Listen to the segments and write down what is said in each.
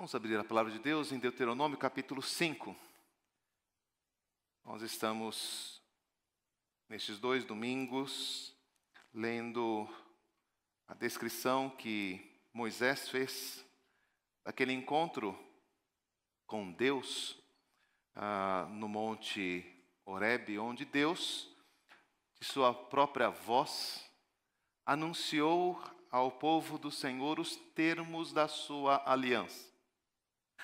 Vamos abrir a palavra de Deus em Deuteronômio capítulo 5. Nós estamos, nestes 2 domingos, lendo a descrição que Moisés fez daquele encontro com Deus no Monte Horebe, onde Deus, de sua própria voz, anunciou ao povo do Senhor os termos da sua aliança.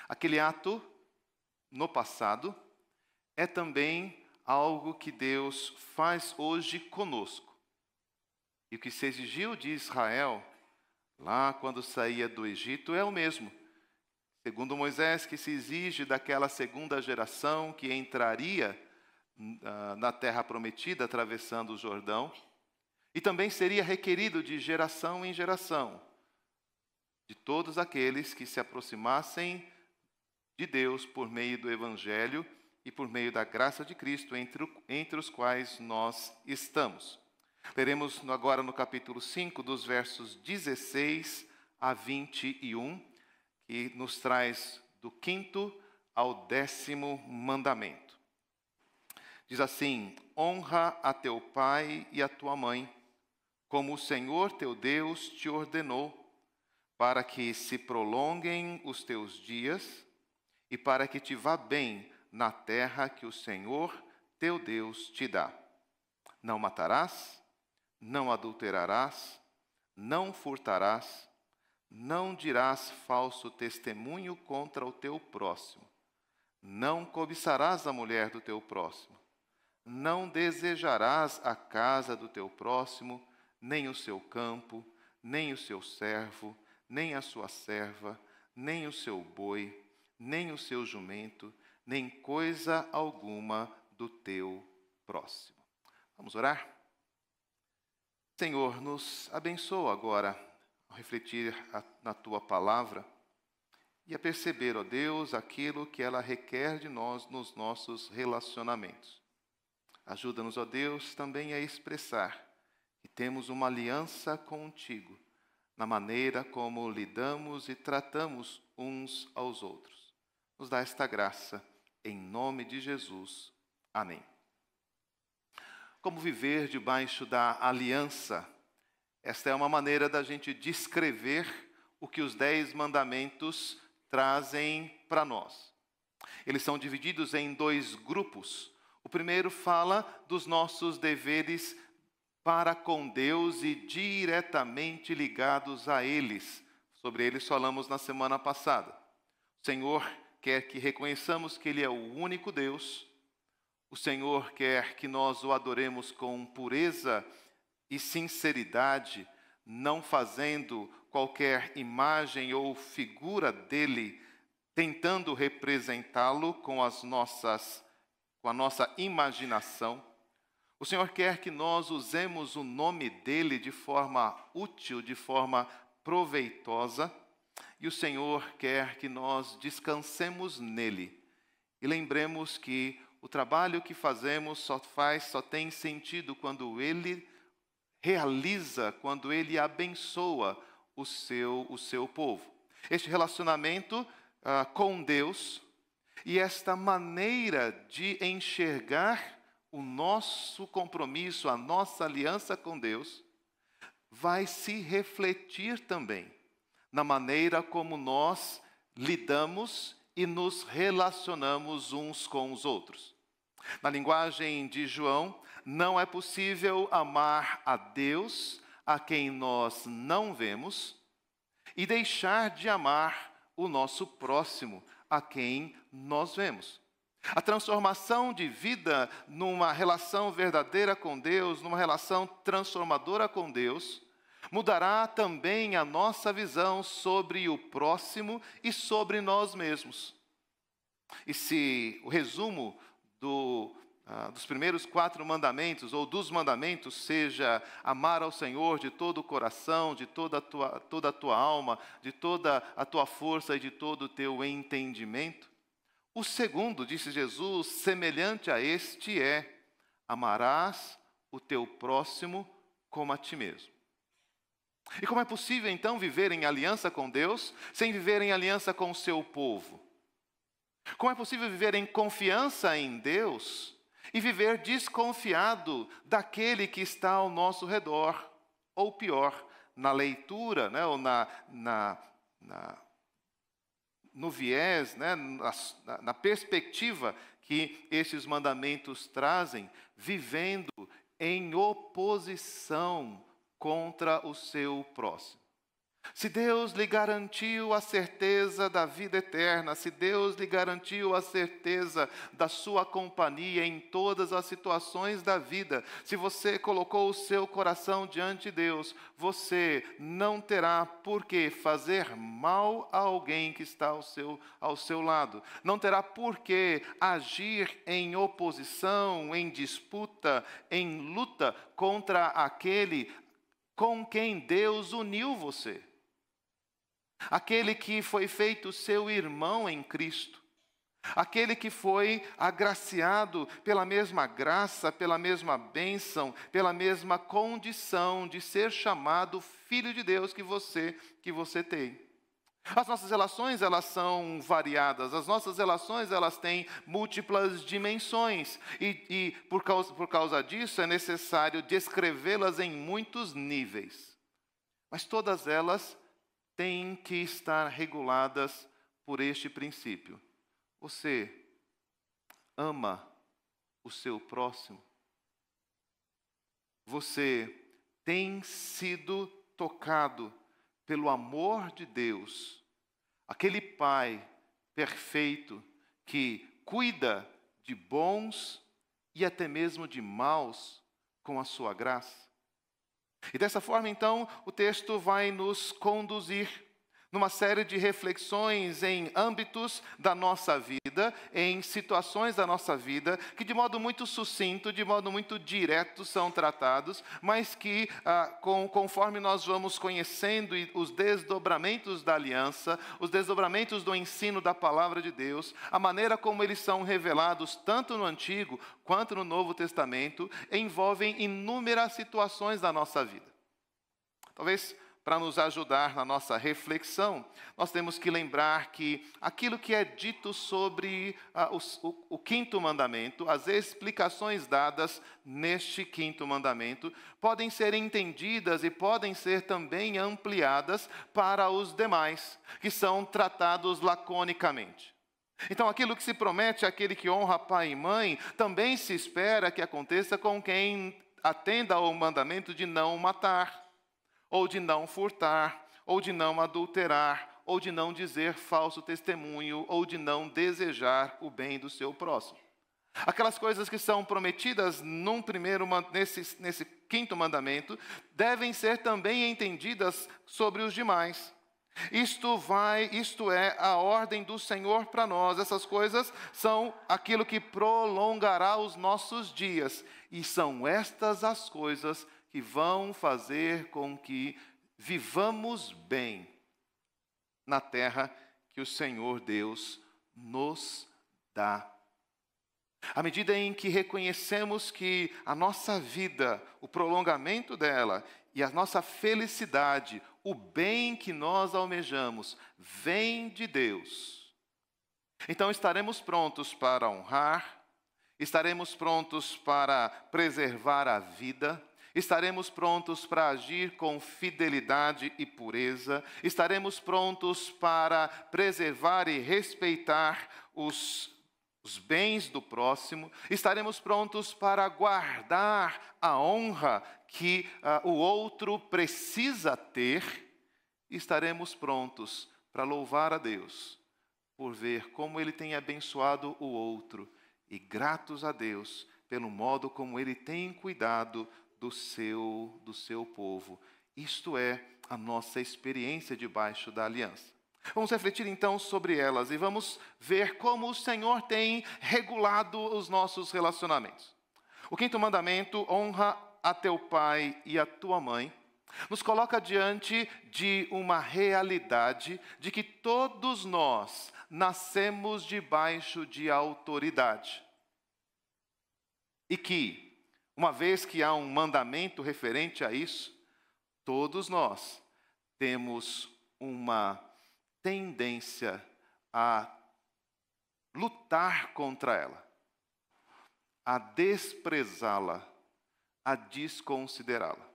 Aquele ato, no passado, é também algo que Deus faz hoje conosco. E o que se exigiu de Israel, lá quando saía do Egito, é o mesmo. Segundo Moisés, que se exige daquela segunda geração que entraria na terra prometida, atravessando o Jordão, e também seria requerido de geração em geração, de todos aqueles que se aproximassem de Deus por meio do Evangelho e por meio da graça de Cristo, entre os quais nós estamos. Leremos agora no capítulo 5, dos versos 16 a 21, que nos traz do 5º ao 10º mandamento. Diz assim: honra a teu pai e a tua mãe, como o Senhor teu Deus te ordenou, para que se prolonguem os teus dias e para que te vá bem na terra que o Senhor teu Deus te dá. Não matarás, não adulterarás, não furtarás, não dirás falso testemunho contra o teu próximo, não cobiçarás a mulher do teu próximo, não desejarás a casa do teu próximo, nem o seu campo, nem o seu servo, nem a sua serva, nem o seu boi, nem o seu jumento, nem coisa alguma do teu próximo. Vamos orar? Senhor, nos abençoa agora ao refletir na tua palavra e a perceber, ó Deus, aquilo que ela requer de nós nos nossos relacionamentos. Ajuda-nos, ó Deus, também a expressar que temos uma aliança contigo na maneira como lidamos e tratamos uns aos outros. Nos dá esta graça, em nome de Jesus. Amém. Como viver debaixo da aliança? Esta é uma maneira da gente descrever o que os 10 mandamentos trazem para nós. Eles são divididos em 2 grupos. O primeiro fala dos nossos deveres para com Deus e diretamente ligados a eles. Sobre eles falamos na semana passada. O Senhor quer que reconheçamos que Ele é o único Deus. O Senhor quer que nós o adoremos com pureza e sinceridade, não fazendo qualquer imagem ou figura dEle, tentando representá-lo com a nossa imaginação. O Senhor quer que nós usemos o nome dEle de forma útil, de forma proveitosa. E o Senhor quer que nós descansemos nele. E lembremos que o trabalho que fazemos só tem sentido quando Ele realiza, quando Ele abençoa o seu povo. Este relacionamento com Deus e esta maneira de enxergar o nosso compromisso, a nossa aliança com Deus, vai se refletir também na maneira como nós lidamos e nos relacionamos uns com os outros. Na linguagem de João, não é possível amar a Deus, a quem nós não vemos, e deixar de amar o nosso próximo, a quem nós vemos. A transformação de vida numa relação verdadeira com Deus, numa relação transformadora com Deus, mudará também a nossa visão sobre o próximo e sobre nós mesmos. E se o resumo dos primeiros 4 mandamentos, ou dos mandamentos, seja amar ao Senhor de todo o coração, de toda a tua alma, de toda a tua força e de todo o teu entendimento, o segundo, disse Jesus, semelhante a este é: amarás o teu próximo como a ti mesmo. E como é possível, então, viver em aliança com Deus sem viver em aliança com o seu povo? Como é possível viver em confiança em Deus e viver desconfiado daquele que está ao nosso redor? Ou pior, na leitura, né, ou no viés, né, na perspectiva que esses mandamentos trazem, vivendo em oposição contra o seu próximo. Se Deus lhe garantiu a certeza da vida eterna, se Deus lhe garantiu a certeza da sua companhia em todas as situações da vida, se você colocou o seu coração diante de Deus, você não terá por que fazer mal a alguém que está ao seu lado. Não terá por que agir em oposição, em disputa, em luta contra aquele com quem Deus uniu você. Aquele que foi feito seu irmão em Cristo. Aquele que foi agraciado pela mesma graça, pela mesma bênção, pela mesma condição de ser chamado filho de Deus que você tem. As nossas relações, elas são variadas. As nossas relações, elas têm múltiplas dimensões. E por causa disso, é necessário descrevê-las em muitos níveis. Mas todas elas têm que estar reguladas por este princípio. Você ama o seu próximo? Você tem sido tocado pelo amor de Deus, aquele Pai perfeito que cuida de bons e até mesmo de maus com a sua graça? E dessa forma, então, o texto vai nos conduzir numa série de reflexões em âmbitos da nossa vida, em situações da nossa vida, que de modo muito sucinto, de modo muito direto são tratados, mas que, conforme nós vamos conhecendo os desdobramentos da aliança, os desdobramentos do ensino da palavra de Deus, a maneira como eles são revelados, tanto no Antigo quanto no Novo Testamento, envolvem inúmeras situações da nossa vida. Talvez, para nos ajudar na nossa reflexão, nós temos que lembrar que aquilo que é dito sobre o quinto mandamento, as explicações dadas neste quinto mandamento, podem ser entendidas e podem ser também ampliadas para os demais, que são tratados laconicamente. Então, aquilo que se promete àquele que honra pai e mãe, também se espera que aconteça com quem atenda ao mandamento de não matar, ou de não furtar, ou de não adulterar, ou de não dizer falso testemunho, ou de não desejar o bem do seu próximo. Aquelas coisas que são prometidas nesse quinto mandamento, devem ser também entendidas sobre os demais. Isto é a ordem do Senhor para nós. Essas coisas são aquilo que prolongará os nossos dias. E são estas as coisas que vão fazer com que vivamos bem na terra que o Senhor Deus nos dá. À medida em que reconhecemos que a nossa vida, o prolongamento dela e a nossa felicidade, o bem que nós almejamos, vem de Deus, então estaremos prontos para honrar, estaremos prontos para preservar a vida, estaremos prontos para agir com fidelidade e pureza, estaremos prontos para preservar e respeitar os bens do próximo, estaremos prontos para guardar a honra que o outro precisa ter, e estaremos prontos para louvar a Deus por ver como Ele tem abençoado o outro e gratos a Deus pelo modo como Ele tem cuidado do seu povo. Isto é a nossa experiência debaixo da aliança. Vamos refletir então sobre elas e vamos ver como o Senhor tem regulado os nossos relacionamentos. O quinto mandamento, honra a teu pai e a tua mãe, nos coloca diante de uma realidade de que todos nós nascemos debaixo de autoridade. E que, uma vez que há um mandamento referente a isso, todos nós temos uma tendência a lutar contra ela, a desprezá-la, a desconsiderá-la.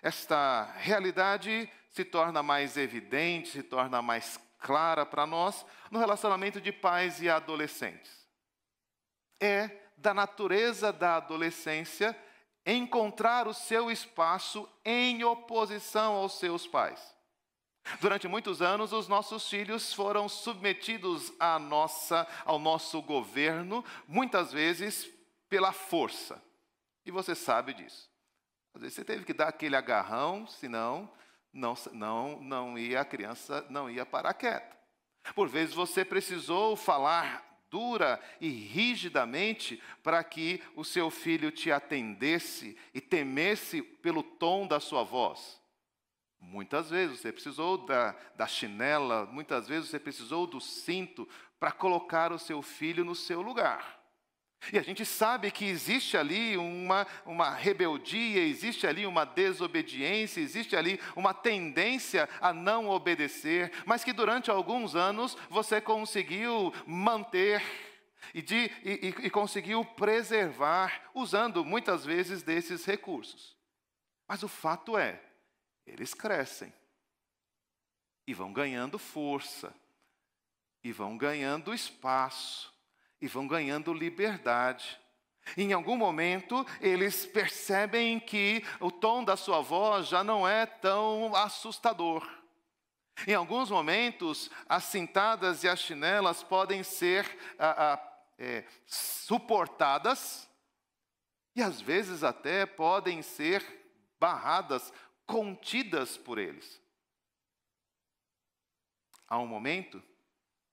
Esta realidade se torna mais evidente, se torna mais clara para nós no relacionamento de pais e adolescentes. É da natureza da adolescência encontrar o seu espaço em oposição aos seus pais. Durante muitos anos, os nossos filhos foram submetidos ao nosso governo, muitas vezes pela força. E você sabe disso. Às vezes você teve que dar aquele agarrão, senão a criança não ia parar quieta. Por vezes você precisou falar dura e rigidamente para que o seu filho te atendesse e temesse pelo tom da sua voz. Muitas vezes você precisou da chinela, muitas vezes você precisou do cinto para colocar o seu filho no seu lugar. E a gente sabe que existe ali uma rebeldia, existe ali uma desobediência, existe ali uma tendência a não obedecer, mas que durante alguns anos você conseguiu manter e conseguiu preservar, usando muitas vezes desses recursos. Mas o fato é, eles crescem e vão ganhando força, e vão ganhando espaço, e vão ganhando liberdade. Em algum momento, eles percebem que o tom da sua voz já não é tão assustador. Em alguns momentos, as cintadas e as chinelas podem ser suportadas, e às vezes até podem ser barradas, contidas por eles. Há um momento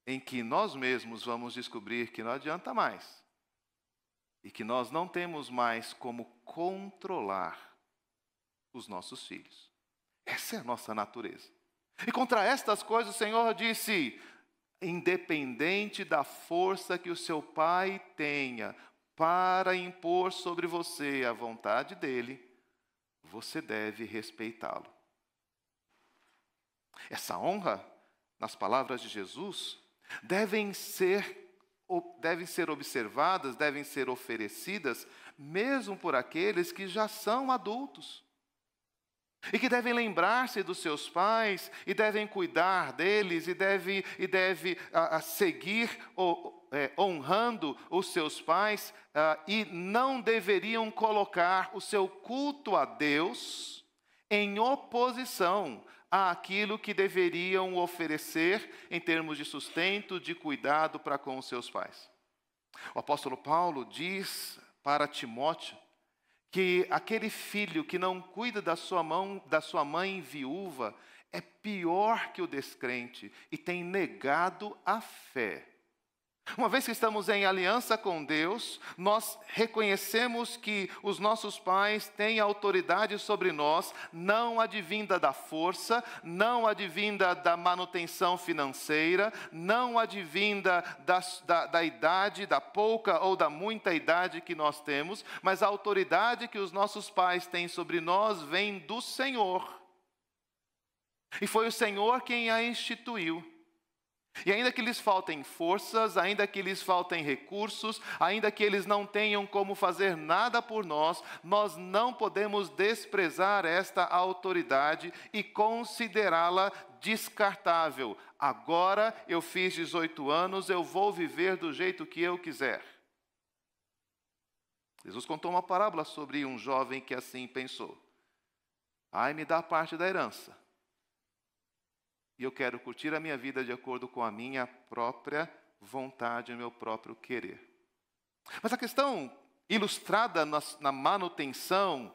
em que nós mesmos vamos descobrir que não adianta mais e que nós não temos mais como controlar os nossos filhos. Essa é a nossa natureza. E contra estas coisas o Senhor disse: independente da força que o seu pai tenha para impor sobre você a vontade dele, você deve respeitá-lo. Essa honra, nas palavras de Jesus, devem ser observadas, devem ser oferecidas, mesmo por aqueles que já são adultos. E que devem lembrar-se dos seus pais, e devem cuidar deles, e deve seguir honrando os seus pais, e não deveriam colocar o seu culto a Deus em oposição àquilo que deveriam oferecer em termos de sustento, de cuidado para com os seus pais. O apóstolo Paulo diz para Timóteo que aquele filho que não cuida da sua mãe viúva é pior que o descrente e tem negado a fé. Uma vez que estamos em aliança com Deus, nós reconhecemos que os nossos pais têm autoridade sobre nós, não advinda da força, não advinda da manutenção financeira, não advinda da idade, da pouca ou da muita idade que nós temos, mas a autoridade que os nossos pais têm sobre nós vem do Senhor. E foi o Senhor quem a instituiu. E ainda que lhes faltem forças, ainda que lhes faltem recursos, ainda que eles não tenham como fazer nada por nós, nós não podemos desprezar esta autoridade e considerá-la descartável. Agora eu fiz 18 anos, eu vou viver do jeito que eu quiser. Jesus contou uma parábola sobre um jovem que assim pensou: ai, me dá parte da herança. E eu quero curtir a minha vida de acordo com a minha própria vontade, o meu próprio querer. Mas a questão ilustrada na manutenção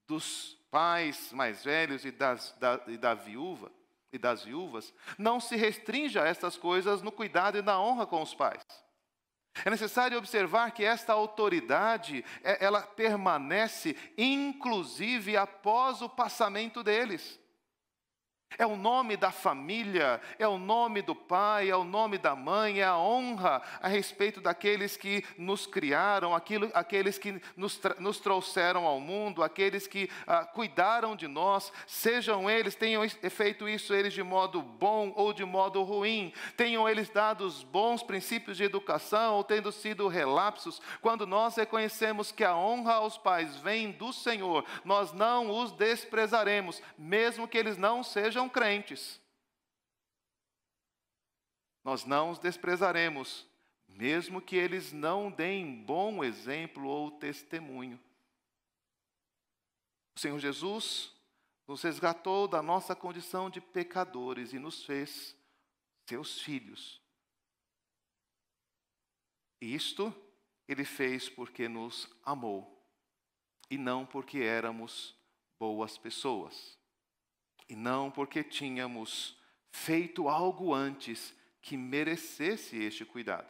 dos pais mais velhos e das viúvas não se restringe a estas coisas no cuidado e na honra com os pais. É necessário observar que esta autoridade, ela permanece inclusive após o passamento deles. É o nome da família, é o nome do pai, é o nome da mãe, é a honra a respeito daqueles que nos criaram, aqueles que nos trouxeram ao mundo, aqueles que cuidaram de nós, sejam eles, tenham feito isso eles de modo bom ou de modo ruim, tenham eles dado os bons princípios de educação ou tendo sido relapsos. Quando nós reconhecemos que a honra aos pais vem do Senhor, nós não os desprezaremos, mesmo que eles não sejam crentes. Nós não os desprezaremos, mesmo que eles não deem bom exemplo ou testemunho. O Senhor Jesus nos resgatou da nossa condição de pecadores e nos fez seus filhos. E isto Ele fez porque nos amou, e não porque éramos boas pessoas. E não porque tínhamos feito algo antes que merecesse este cuidado.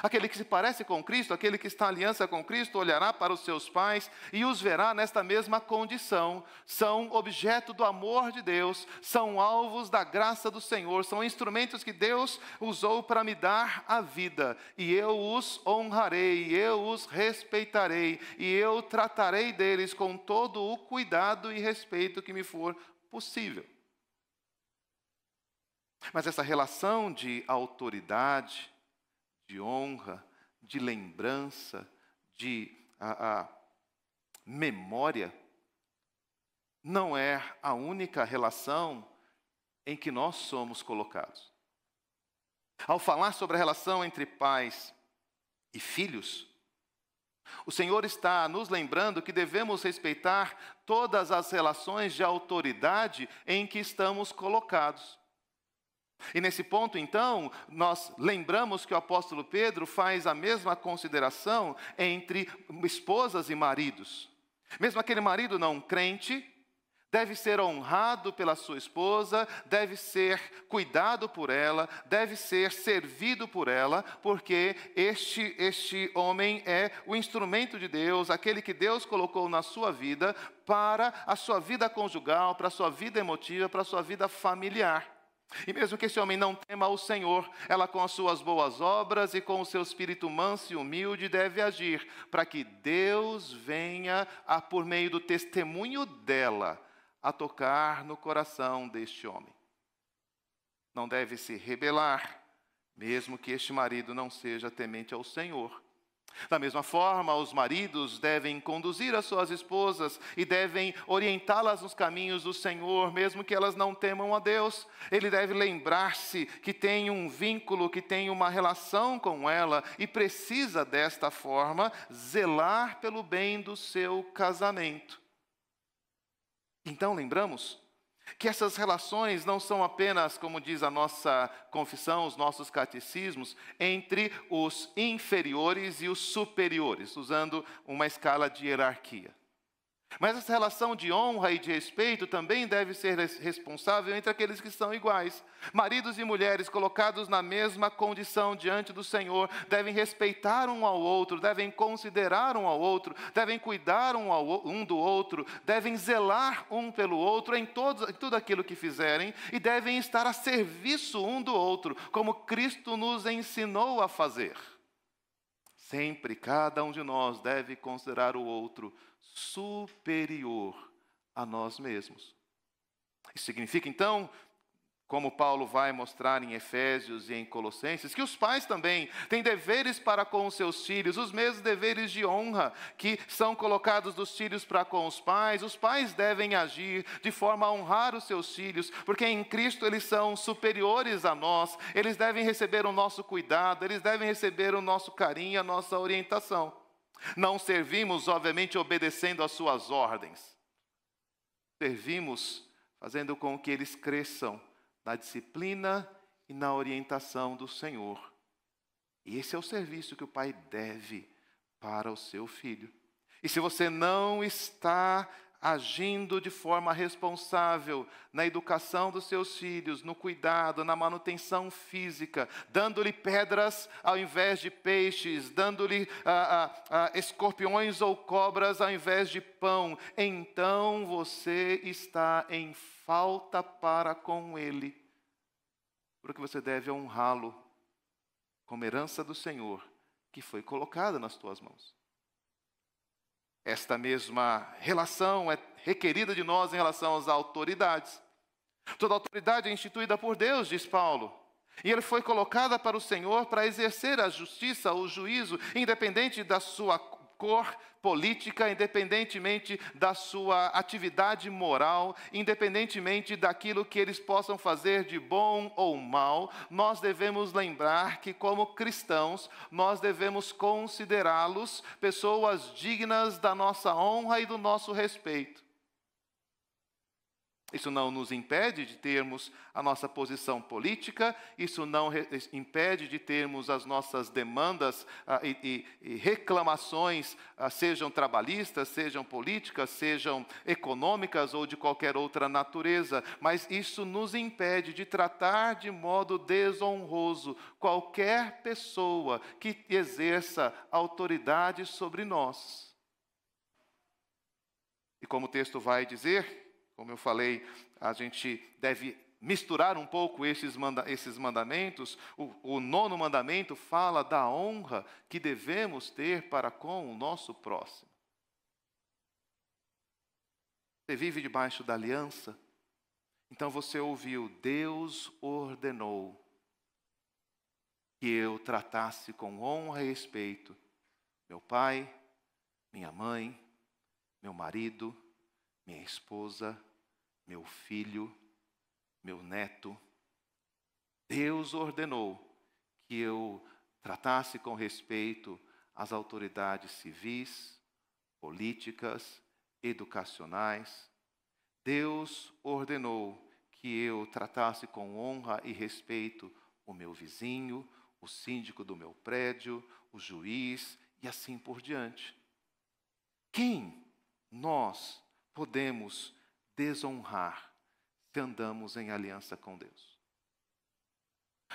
Aquele que se parece com Cristo, aquele que está em aliança com Cristo, olhará para os seus pais e os verá nesta mesma condição. São objeto do amor de Deus, são alvos da graça do Senhor, são instrumentos que Deus usou para me dar a vida. E eu os honrarei, eu os respeitarei, e eu tratarei deles com todo o cuidado e respeito que me for possível. Mas essa relação de autoridade, de honra, de lembrança, de memória, não é a única relação em que nós somos colocados. Ao falar sobre a relação entre pais e filhos, o Senhor está nos lembrando que devemos respeitar todas as relações de autoridade em que estamos colocados. E nesse ponto, então, nós lembramos que o apóstolo Pedro faz a mesma consideração entre esposas e maridos. Mesmo aquele marido não crente, deve ser honrado pela sua esposa, deve ser cuidado por ela, deve ser servido por ela, porque este homem é o instrumento de Deus, aquele que Deus colocou na sua vida para a sua vida conjugal, para a sua vida emotiva, para a sua vida familiar. E mesmo que esse homem não tema o Senhor, ela com as suas boas obras e com o seu espírito manso e humilde deve agir, para que Deus venha, por meio do testemunho dela, a tocar no coração deste homem. Não deve se rebelar, mesmo que este marido não seja temente ao Senhor. Da mesma forma, os maridos devem conduzir as suas esposas e devem orientá-las nos caminhos do Senhor, mesmo que elas não temam a Deus. Ele deve lembrar-se que tem um vínculo, que tem uma relação com ela e precisa, desta forma, zelar pelo bem do seu casamento. Então, lembramos que essas relações não são apenas, como diz a nossa confissão, os nossos catecismos, entre os inferiores e os superiores, usando uma escala de hierarquia. Mas essa relação de honra e de respeito também deve ser responsável entre aqueles que são iguais. Maridos e mulheres colocados na mesma condição diante do Senhor devem respeitar um ao outro, devem considerar um ao outro, devem cuidar um do outro, devem zelar um pelo outro em tudo aquilo que fizerem e devem estar a serviço um do outro, como Cristo nos ensinou a fazer. Sempre, cada um de nós deve considerar o outro superior a nós mesmos. Isso significa, então, como Paulo vai mostrar em Efésios e em Colossenses, que os pais também têm deveres para com os seus filhos, os mesmos deveres de honra que são colocados dos filhos para com os pais. Os pais devem agir de forma a honrar os seus filhos, porque em Cristo eles são superiores a nós, eles devem receber o nosso cuidado, eles devem receber o nosso carinho, a nossa orientação. Não servimos, obviamente, obedecendo às suas ordens. Servimos fazendo com que eles cresçam na disciplina e na orientação do Senhor. E esse é o serviço que o pai deve para o seu filho. E se você não está agindo de forma responsável na educação dos seus filhos, no cuidado, na manutenção física, dando-lhe pedras ao invés de peixes, dando-lhe escorpiões ou cobras ao invés de pão, então você está em falta para com ele, porque você deve honrá-lo como herança do Senhor, que foi colocada nas tuas mãos. Esta mesma relação é requerida de nós em relação às autoridades. Toda autoridade é instituída por Deus, diz Paulo. E ele foi colocada para o Senhor para exercer a justiça, o juízo, independente da sua cor política, independentemente da sua atividade moral, independentemente daquilo que eles possam fazer de bom ou mal. Nós devemos lembrar que, como cristãos, nós devemos considerá-los pessoas dignas da nossa honra e do nosso respeito. Isso não nos impede de termos a nossa posição política, isso não impede de termos as nossas demandas e reclamações, sejam trabalhistas, sejam políticas, sejam econômicas ou de qualquer outra natureza, mas isso nos impede de tratar de modo desonroso qualquer pessoa que exerça autoridade sobre nós. E como o texto vai dizer, como eu falei, a gente deve misturar um pouco esses mandamentos. O 9º mandamento fala da honra que devemos ter para com o nosso próximo. Você vive debaixo da aliança? Então você ouviu, Deus ordenou que eu tratasse com honra e respeito meu pai, minha mãe, meu marido, minha esposa, meu filho, meu neto. Deus ordenou que eu tratasse com respeito as autoridades civis, políticas, educacionais. Deus ordenou que eu tratasse com honra e respeito o meu vizinho, o síndico do meu prédio, o juiz e assim por diante. Quem nós podemos desonrar se andamos em aliança com Deus?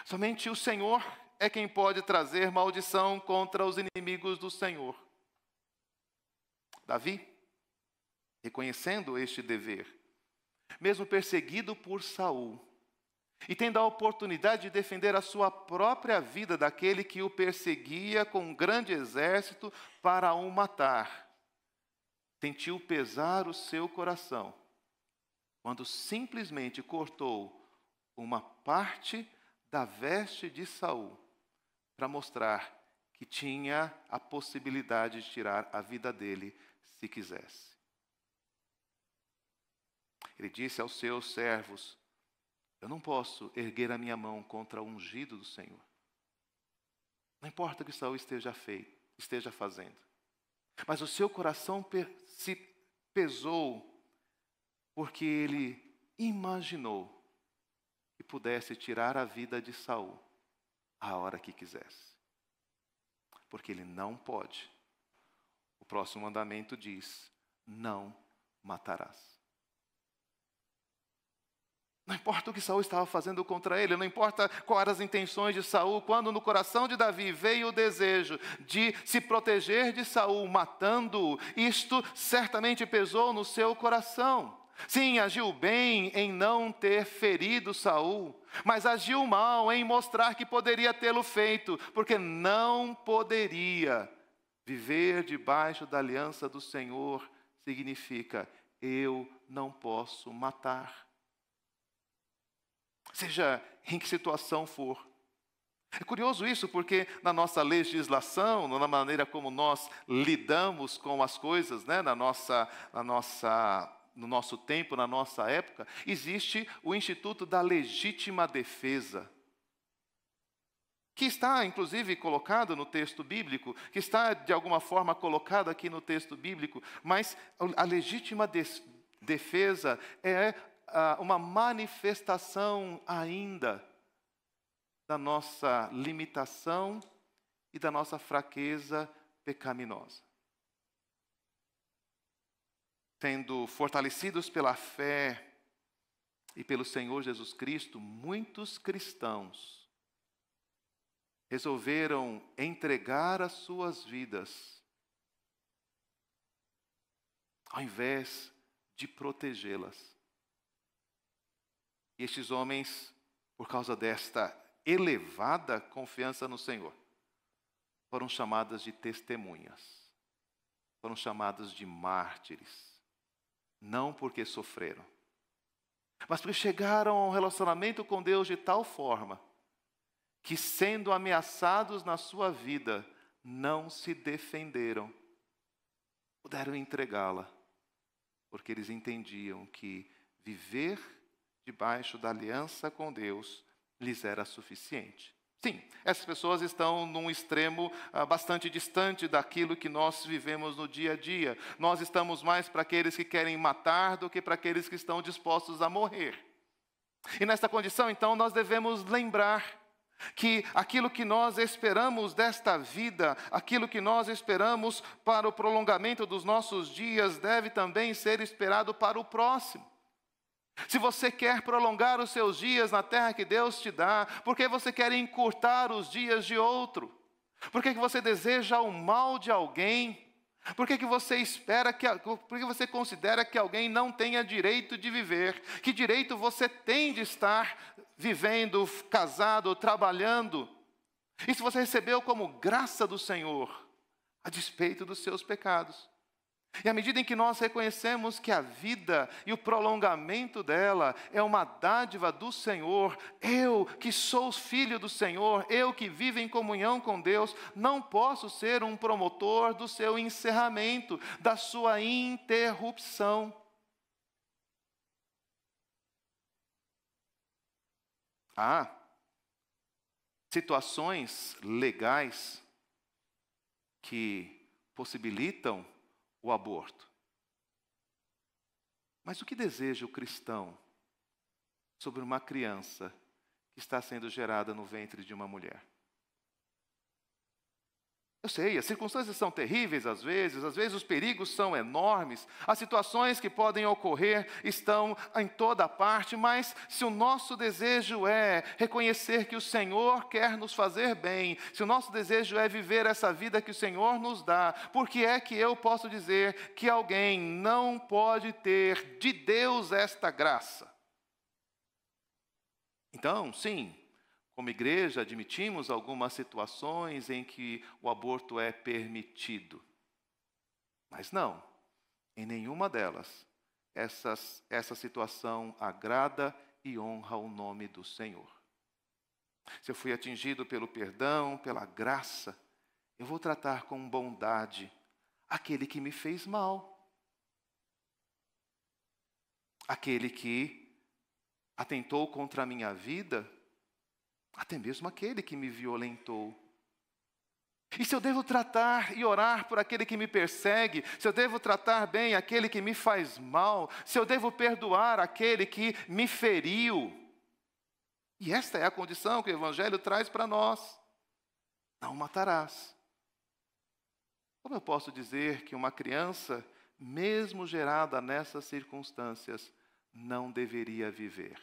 Somente o Senhor é quem pode trazer maldição contra os inimigos do Senhor. Davi, reconhecendo este dever, mesmo perseguido por Saul, e tendo a oportunidade de defender a sua própria vida daquele que o perseguia com um grande exército para o matar, sentiu pesar o seu coração quando simplesmente cortou uma parte da veste de Saul para mostrar que tinha a possibilidade de tirar a vida dele se quisesse. Ele disse aos seus servos: eu não posso erguer a minha mão contra o ungido do Senhor. Não importa o que Saul esteja fazendo. Mas o seu coração se pesou porque ele imaginou que pudesse tirar a vida de Saul a hora que quisesse. Porque ele não pode. O próximo mandamento diz: não matarás. Não importa o que Saul estava fazendo contra ele, não importa quais eram as intenções de Saul, quando no coração de Davi veio o desejo de se proteger de Saul, matando-o, isto certamente pesou no seu coração. Sim, agiu bem em não ter ferido Saul, mas agiu mal em mostrar que poderia tê-lo feito, porque não poderia viver debaixo da aliança do Senhor, significa eu não posso matar. Seja em que situação for. É curioso isso, porque na nossa legislação, na maneira como nós lidamos com as coisas, né, no nosso tempo, na nossa época, existe o Instituto da Legítima Defesa, que está, inclusive, colocado no texto bíblico, que está, de alguma forma, colocado aqui no texto bíblico, mas a legítima defesa é uma manifestação ainda da nossa limitação e da nossa fraqueza pecaminosa. sendo fortalecidos pela fé e pelo Senhor Jesus Cristo, muitos cristãos resolveram entregar as suas vidas, ao invés de protegê-las. E estes homens, por causa desta elevada confiança no Senhor, foram chamadas de testemunhas, foram chamadas de mártires, não porque sofreram, mas porque chegaram a um relacionamento com Deus de tal forma que, sendo ameaçados na sua vida, não se defenderam, puderam entregá-la, porque eles entendiam que viver debaixo da aliança com Deus lhes era suficiente. Sim, essas pessoas estão num extremo bastante distante daquilo que nós vivemos no dia a dia. Nós estamos mais para aqueles que querem matar do que para aqueles que estão dispostos a morrer. E nesta condição, então, nós devemos lembrar que aquilo que nós esperamos desta vida, aquilo que nós esperamos para o prolongamento dos nossos dias, deve também ser esperado para o próximo. Se você quer prolongar os seus dias na terra que Deus te dá, por que você quer encurtar os dias de outro? Por que você deseja o mal de alguém? Por que você por que você considera que alguém não tenha direito de viver? Que direito você tem de estar vivendo, casado, trabalhando? E se você recebeu como graça do Senhor, a despeito dos seus pecados? E à medida em que nós reconhecemos que a vida e o prolongamento dela é uma dádiva do Senhor, eu que sou filho do Senhor, eu que vivo em comunhão com Deus, não posso ser um promotor do seu encerramento, da sua interrupção. Há situações legais que possibilitam o aborto. Mas o que deseja o cristão sobre uma criança que está sendo gerada no ventre de uma mulher? Eu sei, as circunstâncias são terríveis às vezes os perigos são enormes, as situações que podem ocorrer estão em toda parte, mas se o nosso desejo é reconhecer que o Senhor quer nos fazer bem, se o nosso desejo é viver essa vida que o Senhor nos dá, por que é que eu posso dizer que alguém não pode ter de Deus esta graça? Então, sim, como igreja, admitimos algumas situações em que o aborto é permitido. Mas não, em nenhuma delas, essa situação agrada e honra o nome do Senhor. Se eu fui atingido pelo perdão, pela graça, eu vou tratar com bondade aquele que me fez mal. Aquele que atentou contra a minha vida, até mesmo aquele que me violentou. E se eu devo tratar e orar por aquele que me persegue, se eu devo tratar bem aquele que me faz mal, se eu devo perdoar aquele que me feriu. E esta é a condição que o Evangelho traz para nós. Não matarás. Como eu posso dizer que uma criança, mesmo gerada nessas circunstâncias, não deveria viver?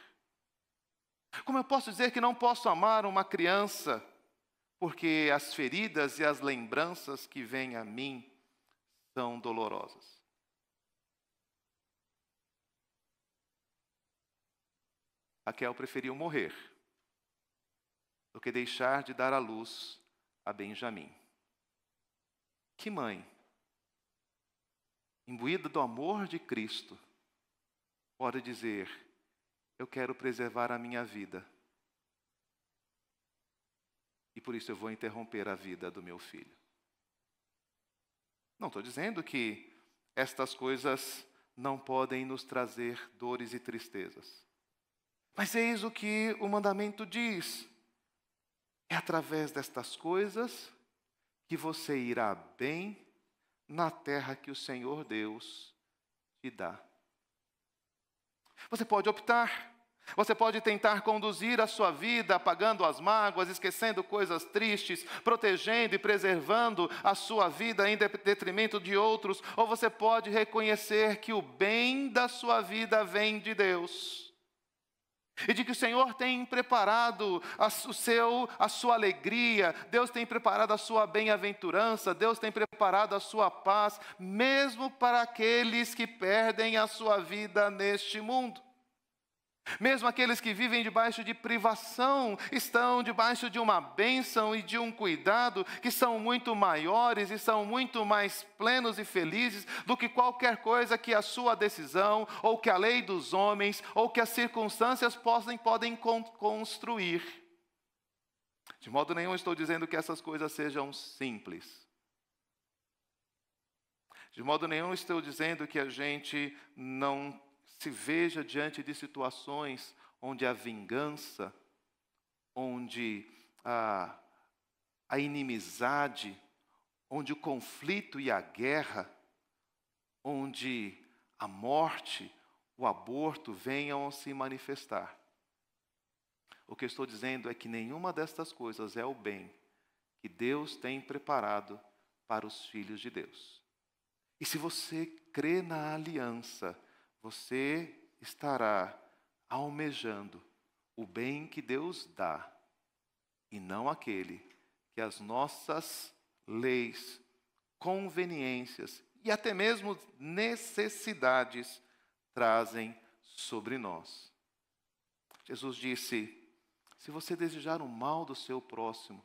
Como eu posso dizer que não posso amar uma criança, porque as feridas e as lembranças que vêm a mim são dolorosas? Raquel preferiu morrer do que deixar de dar à luz a Benjamim. Que mãe, imbuída do amor de Cristo, pode dizer: eu quero preservar a minha vida, e por isso eu vou interromper a vida do meu filho? Não estou dizendo que estas coisas não podem nos trazer dores e tristezas. Mas eis o que o mandamento diz: é através destas coisas que você irá bem na terra que o Senhor Deus te dá. Você pode optar Você pode tentar conduzir a sua vida apagando as mágoas, esquecendo coisas tristes, protegendo e preservando a sua vida em detrimento de outros, ou você pode reconhecer que o bem da sua vida vem de Deus. E de que o Senhor tem preparado a sua alegria, Deus tem preparado a sua bem-aventurança, Deus tem preparado a sua paz, mesmo para aqueles que perdem a sua vida neste mundo. Mesmo aqueles que vivem debaixo de privação, estão debaixo de uma bênção e de um cuidado que são muito maiores e são muito mais plenos e felizes do que qualquer coisa que a sua decisão, ou que a lei dos homens, ou que as circunstâncias podem construir. De modo nenhum estou dizendo que essas coisas sejam simples. De modo nenhum estou dizendo que a gente não se veja diante de situações onde a vingança, onde a inimizade, onde o conflito e a guerra, onde a morte, o aborto venham a se manifestar. O que eu estou dizendo é que nenhuma destas coisas é o bem que Deus tem preparado para os filhos de Deus. E se você crê na aliança, você estará almejando o bem que Deus dá, e não aquele que as nossas leis, conveniências e até mesmo necessidades trazem sobre nós. Jesus disse: se você desejar o mal do seu próximo,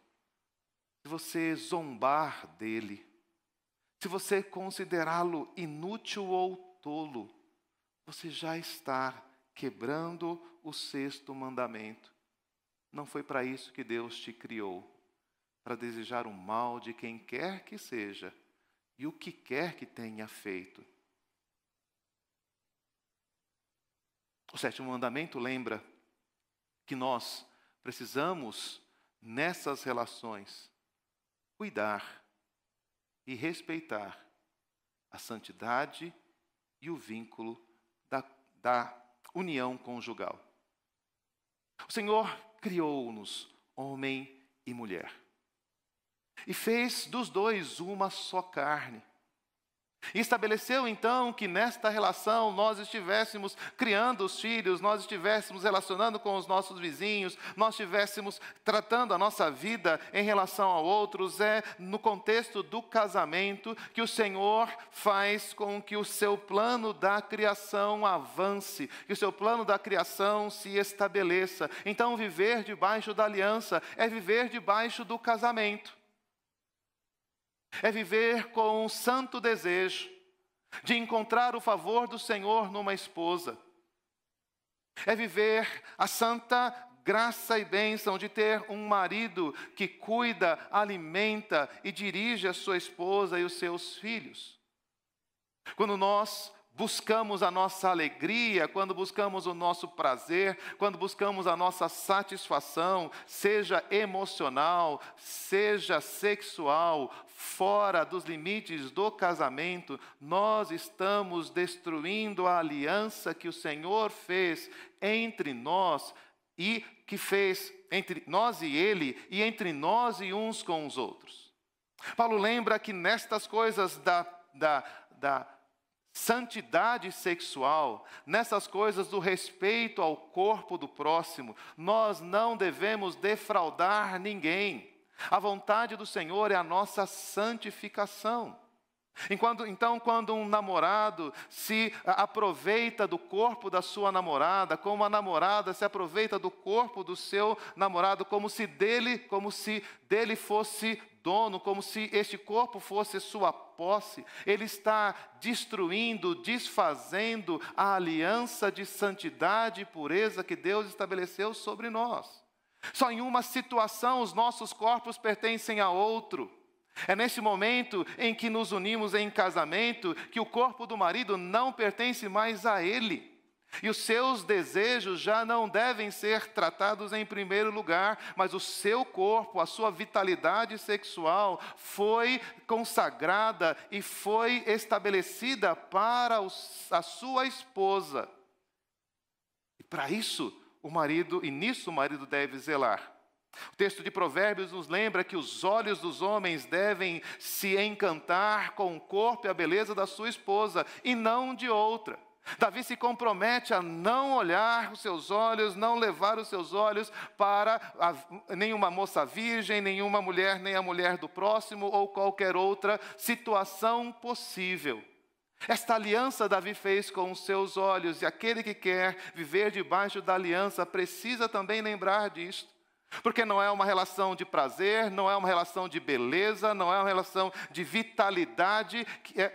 se você zombar dele, se você considerá-lo inútil ou tolo, você já está quebrando o 6º mandamento. Não foi para isso que Deus te criou, para desejar o mal de quem quer que seja e o que quer que tenha feito. O 7º mandamento lembra que nós precisamos, nessas relações, cuidar e respeitar a santidade e o vínculo da união conjugal. O Senhor criou-nos, homem e mulher, e fez dos dois uma só carne. E estabeleceu então que nesta relação nós estivéssemos criando os filhos, nós estivéssemos relacionando com os nossos vizinhos, nós estivéssemos tratando a nossa vida em relação a outros. É no contexto do casamento que o Senhor faz com que o seu plano da criação avance, que o seu plano da criação se estabeleça. Então, viver debaixo da aliança é viver debaixo do casamento. É viver com um santo desejo de encontrar o favor do Senhor numa esposa. É viver a santa graça e bênção de ter um marido que cuida, alimenta e dirige a sua esposa e os seus filhos. Quando nós buscamos a nossa alegria, quando buscamos o nosso prazer, quando buscamos a nossa satisfação, seja emocional, seja sexual, fora dos limites do casamento, nós estamos destruindo a aliança que o Senhor fez entre nós e que fez entre nós e Ele, e entre nós e uns com os outros. Paulo lembra que nestas coisas da santidade sexual, nessas coisas do respeito ao corpo do próximo, nós não devemos defraudar ninguém. A vontade do Senhor é a nossa santificação. Então, quando um namorado se aproveita do corpo da sua namorada, como a namorada se aproveita do corpo do seu namorado, como se dele fosse dono, como se este corpo fosse sua posse, ele está destruindo, desfazendo a aliança de santidade e pureza que Deus estabeleceu sobre nós. Só em uma situação os nossos corpos pertencem a outro. É nesse momento em que nos unimos em casamento que o corpo do marido não pertence mais a ele. E os seus desejos já não devem ser tratados em primeiro lugar, mas o seu corpo, a sua vitalidade sexual foi consagrada e foi estabelecida para a sua esposa. E para isso, o marido, e nisso o marido deve zelar. O texto de Provérbios nos lembra que os olhos dos homens devem se encantar com o corpo e a beleza da sua esposa, e não de outra. Davi se compromete a não olhar os seus olhos, não levar os seus olhos para nenhuma moça virgem, nenhuma mulher, nem a mulher do próximo ou qualquer outra situação possível. Esta aliança Davi fez com os seus olhos, e aquele que quer viver debaixo da aliança precisa também lembrar disto. Porque não é uma relação de prazer, não é uma relação de beleza, não é uma relação de vitalidade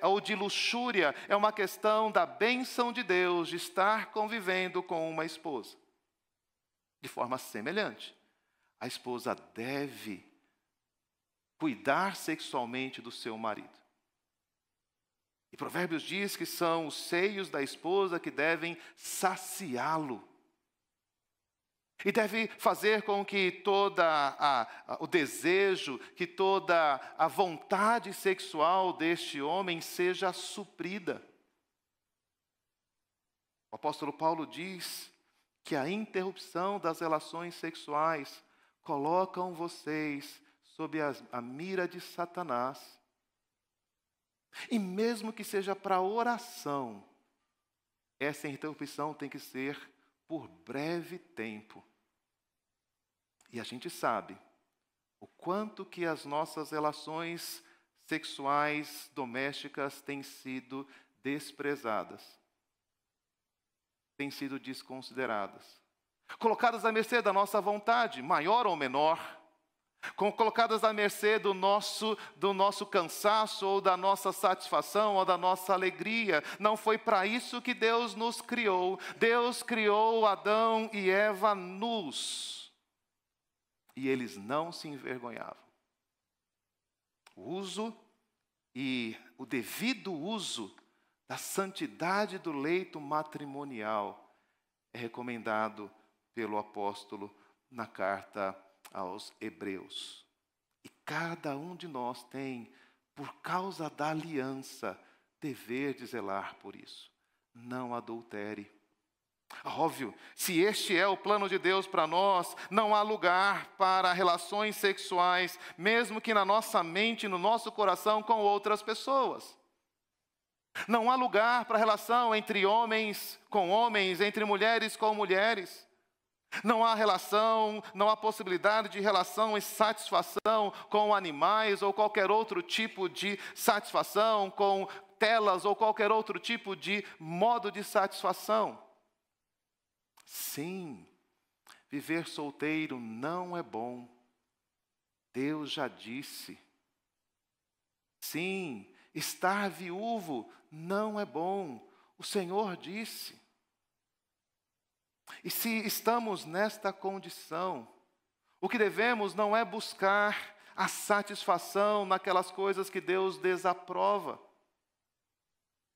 ou de luxúria. É uma questão da bênção de Deus de estar convivendo com uma esposa. De forma semelhante, a esposa deve cuidar sexualmente do seu marido. E Provérbios diz que são os seios da esposa que devem saciá-lo. E deve fazer com que o desejo, que toda a vontade sexual deste homem seja suprida. O apóstolo Paulo diz que a interrupção das relações sexuais colocam vocês sob a mira de Satanás. E mesmo que seja para oração, essa interrupção tem que ser por breve tempo. E a gente sabe o quanto que as nossas relações sexuais domésticas têm sido desprezadas, têm sido desconsideradas, colocadas à mercê da nossa vontade, maior ou menor, colocadas à mercê do nosso cansaço, ou da nossa satisfação, ou da nossa alegria. Não foi para isso que Deus nos criou. Deus criou Adão e Eva nus, e eles não se envergonhavam. O devido uso da santidade do leito matrimonial é recomendado pelo apóstolo na carta aos Hebreus. E cada um de nós tem, por causa da aliança, dever de zelar por isso. Não adultere. Óbvio, se este é o plano de Deus para nós, não há lugar para relações sexuais, mesmo que na nossa mente, no nosso coração, com outras pessoas. Não há lugar para relação entre homens com homens, entre mulheres com mulheres. Não há relação, não há possibilidade de relação e satisfação com animais ou qualquer outro tipo de satisfação, com telas ou qualquer outro tipo de modo de satisfação. Sim, viver solteiro não é bom. Deus já disse. Sim, estar viúvo não é bom. O Senhor disse. E se estamos nesta condição, o que devemos não é buscar a satisfação naquelas coisas que Deus desaprova,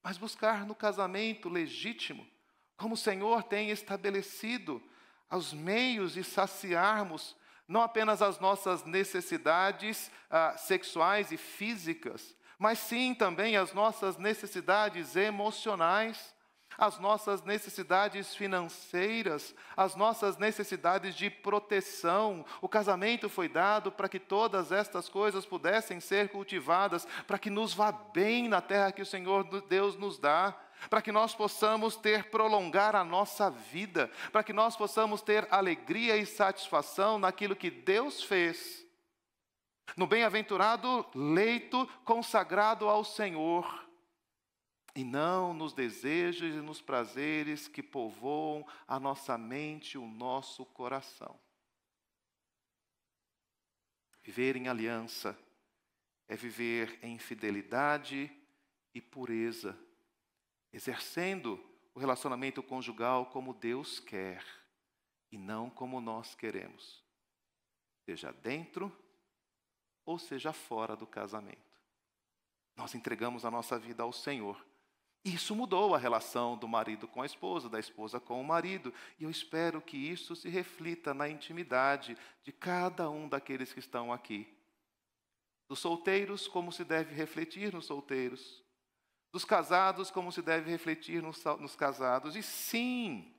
mas buscar no casamento legítimo, como o Senhor tem estabelecido, os meios de saciarmos não apenas as nossas necessidades sexuais e físicas, mas sim também as nossas necessidades emocionais, as nossas necessidades financeiras, as nossas necessidades de proteção. O casamento foi dado para que todas estas coisas pudessem ser cultivadas, para que nos vá bem na terra que o Senhor Deus nos dá, para que nós possamos prolongar a nossa vida, para que nós possamos ter alegria e satisfação naquilo que Deus fez, no bem-aventurado leito consagrado ao Senhor, e não nos desejos e nos prazeres que povoam a nossa mente e o nosso coração. Viver em aliança é viver em fidelidade e pureza, exercendo o relacionamento conjugal como Deus quer e não como nós queremos, seja dentro ou seja fora do casamento. Nós entregamos a nossa vida ao Senhor. Isso mudou a relação do marido com a esposa, da esposa com o marido, e eu espero que isso se reflita na intimidade de cada um daqueles que estão aqui. Dos solteiros, como se deve refletir nos solteiros. Dos casados, como se deve refletir nos casados. E sim,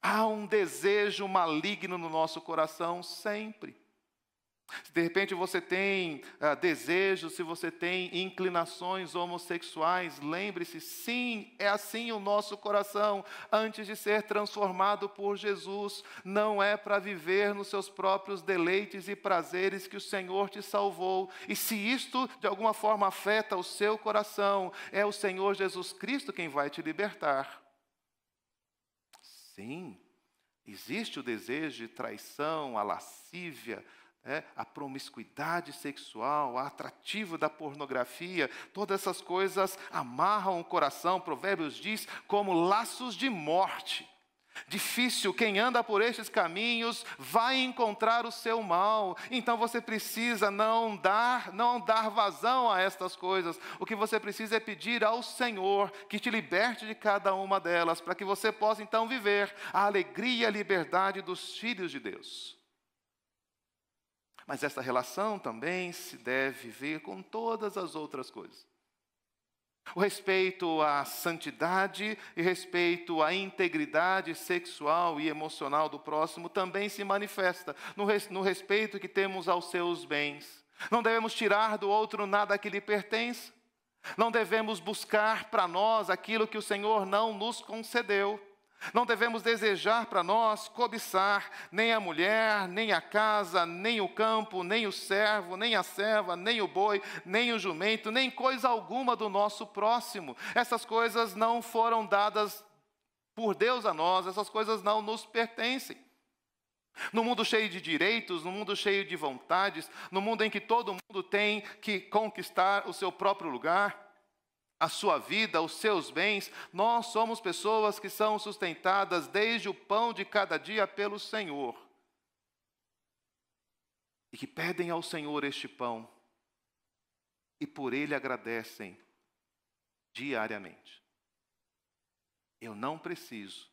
Há um desejo maligno no nosso coração sempre. Se de repente você tem desejos, se você tem inclinações homossexuais, lembre-se, sim, é assim o nosso coração, antes de ser transformado por Jesus. Não é para viver nos seus próprios deleites e prazeres que o Senhor te salvou. E se isto de alguma forma afeta o seu coração, é o Senhor Jesus Cristo quem vai te libertar. Sim, existe o desejo de traição, a lascívia, a promiscuidade sexual, o atrativo da pornografia, todas essas coisas amarram o coração. Provérbios diz, como laços de morte. Difícil, quem anda por estes caminhos vai encontrar o seu mal. Então você precisa não dar vazão a estas coisas. O que você precisa é pedir ao Senhor que te liberte de cada uma delas, para que você possa então viver a alegria e a liberdade dos filhos de Deus. Mas essa relação também se deve ver com todas as outras coisas. O respeito à santidade e respeito à integridade sexual e emocional do próximo também se manifesta no respeito que temos aos seus bens. Não devemos tirar do outro nada que lhe pertence. Não devemos buscar para nós aquilo que o Senhor não nos concedeu. Não devemos desejar para nós, cobiçar, nem a mulher, nem a casa, nem o campo, nem o servo, nem a serva, nem o boi, nem o jumento, nem coisa alguma do nosso próximo. Essas coisas não foram dadas por Deus a nós, essas coisas não nos pertencem. No mundo cheio de direitos, no mundo cheio de vontades, no mundo em que todo mundo tem que conquistar o seu próprio lugar, a sua vida, os seus bens, nós somos pessoas que são sustentadas desde o pão de cada dia pelo Senhor. E que pedem ao Senhor este pão e por ele agradecem diariamente. Eu não preciso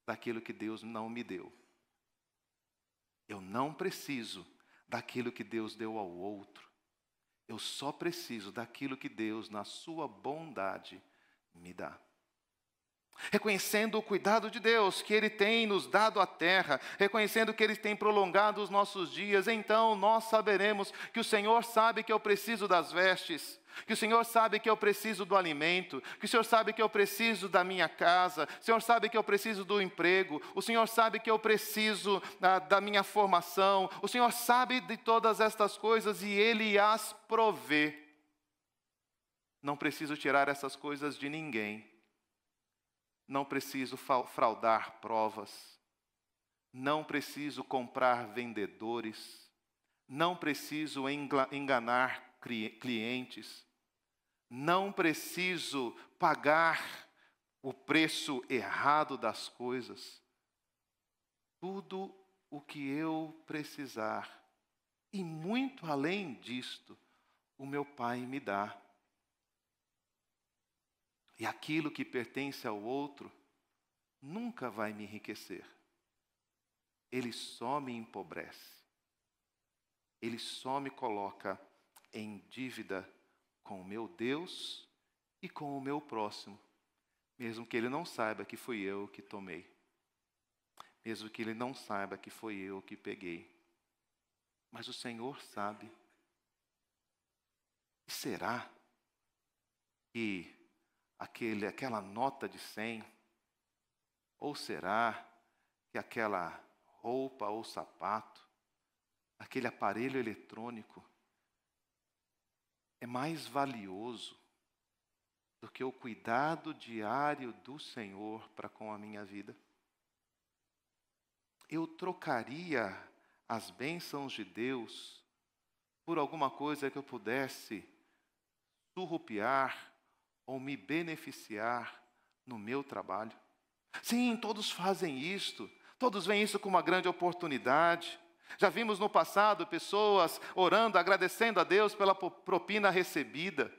daquilo que Deus não me deu. Eu não preciso daquilo que Deus deu ao outro. Eu só preciso daquilo que Deus, na sua bondade, me dá. Reconhecendo o cuidado de Deus, que Ele tem nos dado a terra, reconhecendo que Ele tem prolongado os nossos dias, então nós saberemos que o Senhor sabe que eu preciso das vestes, que o Senhor sabe que eu preciso do alimento, que o Senhor sabe que eu preciso da minha casa, o Senhor sabe que eu preciso do emprego, o Senhor sabe que eu preciso da minha formação, o Senhor sabe de todas estas coisas e Ele as provê. Não preciso tirar essas coisas de ninguém, não preciso fraudar provas, não preciso comprar vendedores, não preciso enganar clientes, não preciso pagar o preço errado das coisas. Tudo o que eu precisar, e muito além disto, o meu Pai me dá. E aquilo que pertence ao outro nunca vai me enriquecer. Ele só me empobrece. Ele só me coloca em dívida com o meu Deus e com o meu próximo, mesmo que ele não saiba que fui eu que tomei, mesmo que ele não saiba que foi eu que peguei. Mas o Senhor sabe. E será que aquela nota de 100, ou será que aquela roupa ou sapato, aquele aparelho eletrônico é mais valioso do que o cuidado diário do Senhor para com a minha vida? Eu trocaria as bênçãos de Deus por alguma coisa que eu pudesse surrupiar ou me beneficiar no meu trabalho? Sim, todos fazem isto, todos veem isso como uma grande oportunidade. Já vimos no passado pessoas orando, agradecendo a Deus pela propina recebida.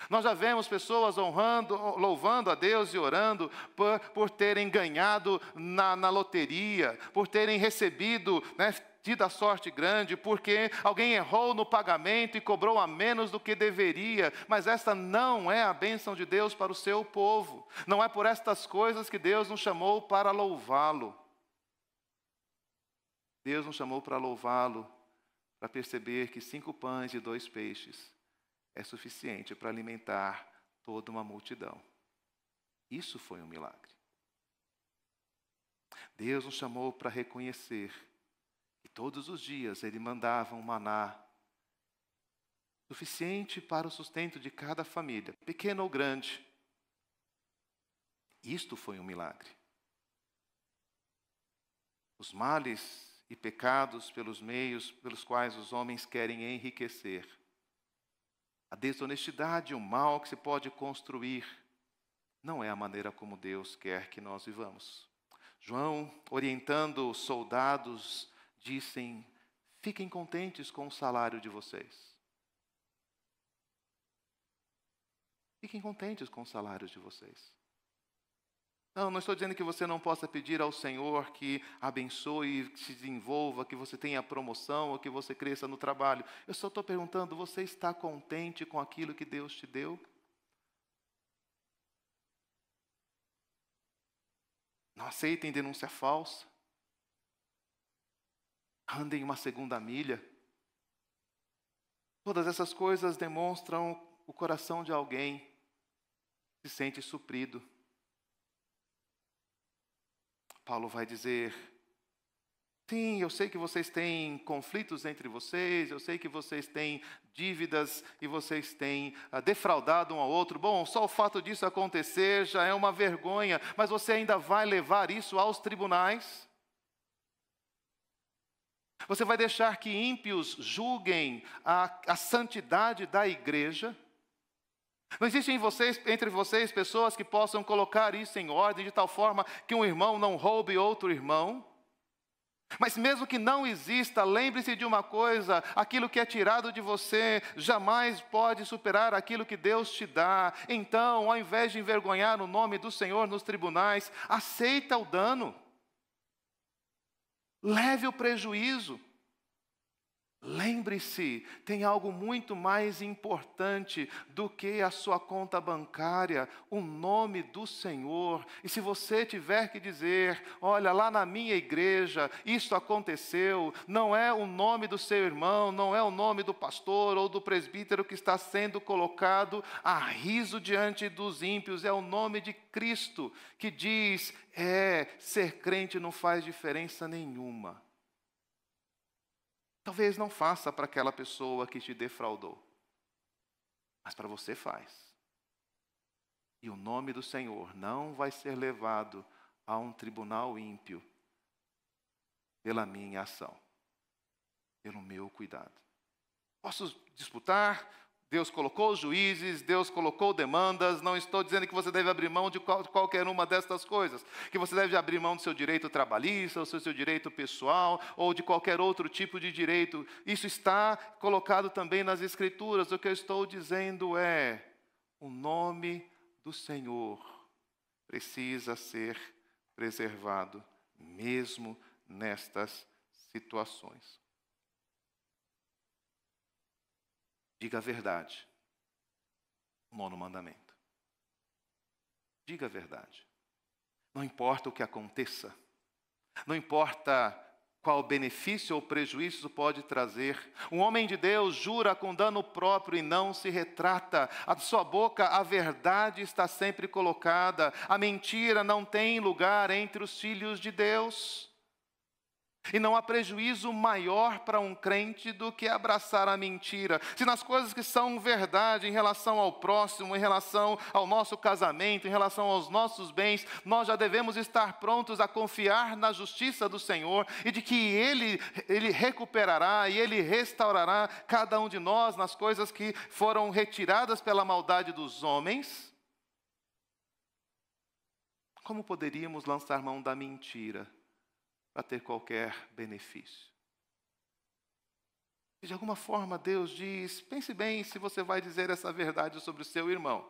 Nós já vemos pessoas honrando, louvando a Deus e orando por terem ganhado na loteria, por terem recebido, tido a sorte grande, porque alguém errou no pagamento e cobrou a menos do que deveria. Mas esta não é a bênção de Deus para o seu povo. Não é por estas coisas que Deus nos chamou para louvá-lo. Deus nos chamou para louvá-lo, para perceber que 5 pães e 2 peixes é suficiente para alimentar toda uma multidão. Isso foi um milagre. Deus nos chamou para reconhecer que todos os dias Ele mandava um maná suficiente para o sustento de cada família, pequena ou grande. Isto foi um milagre. Os males e pecados pelos meios pelos quais os homens querem enriquecer, a desonestidade e o mal que se pode construir, não é a maneira como Deus quer que nós vivamos. João, orientando os soldados, disse: fiquem contentes com o salário de vocês. Fiquem contentes com o salário de vocês. Não estou dizendo que você não possa pedir ao Senhor que abençoe, que se desenvolva, que você tenha promoção ou que você cresça no trabalho. Eu só estou perguntando, você está contente com aquilo que Deus te deu? Não aceitem denúncia falsa. Andem uma segunda milha. Todas essas coisas demonstram o coração de alguém que se sente suprido. Paulo vai dizer: sim, eu sei que vocês têm conflitos entre vocês, eu sei que vocês têm dívidas e vocês têm defraudado um ao outro. Bom, só o fato disso acontecer já é uma vergonha, mas você ainda vai levar isso aos tribunais? Você vai deixar que ímpios julguem a santidade da igreja? Não existe entre vocês pessoas que possam colocar isso em ordem de tal forma que um irmão não roube outro irmão? Mas mesmo que não exista, lembre-se de uma coisa: aquilo que é tirado de você jamais pode superar aquilo que Deus te dá. Então, ao invés de envergonhar o nome do Senhor nos tribunais, aceita o dano. Leve o prejuízo. Lembre-se, tem algo muito mais importante do que a sua conta bancária, o nome do Senhor. E se você tiver que dizer: olha, lá na minha igreja isso aconteceu, não é o nome do seu irmão, não é o nome do pastor ou do presbítero que está sendo colocado a riso diante dos ímpios, é o nome de Cristo que diz: ser crente não faz diferença nenhuma. Talvez não faça para aquela pessoa que te defraudou, mas para você faz. E o nome do Senhor não vai ser levado a um tribunal ímpio pela minha ação, pelo meu cuidado. Posso disputar? Deus colocou juízes, Deus colocou demandas. Não estou dizendo que você deve abrir mão de qualquer uma destas coisas, que você deve abrir mão do seu direito trabalhista, ou do seu direito pessoal, ou de qualquer outro tipo de direito. Isso está colocado também nas Escrituras. O que eu estou dizendo é: o nome do Senhor precisa ser preservado, mesmo nestas situações. Diga a verdade. 9º mandamento. Diga a verdade. Não importa o que aconteça. Não importa qual benefício ou prejuízo isso pode trazer. Um homem de Deus jura com dano próprio e não se retrata. A sua boca, a verdade está sempre colocada. A mentira não tem lugar entre os filhos de Deus. E não há prejuízo maior para um crente do que abraçar a mentira. Se nas coisas que são verdade em relação ao próximo, em relação ao nosso casamento, em relação aos nossos bens, nós já devemos estar prontos a confiar na justiça do Senhor e de que Ele recuperará e Ele restaurará cada um de nós nas coisas que foram retiradas pela maldade dos homens. Como poderíamos lançar mão da mentira para ter qualquer benefício? De alguma forma Deus diz: pense bem se você vai dizer essa verdade sobre o seu irmão.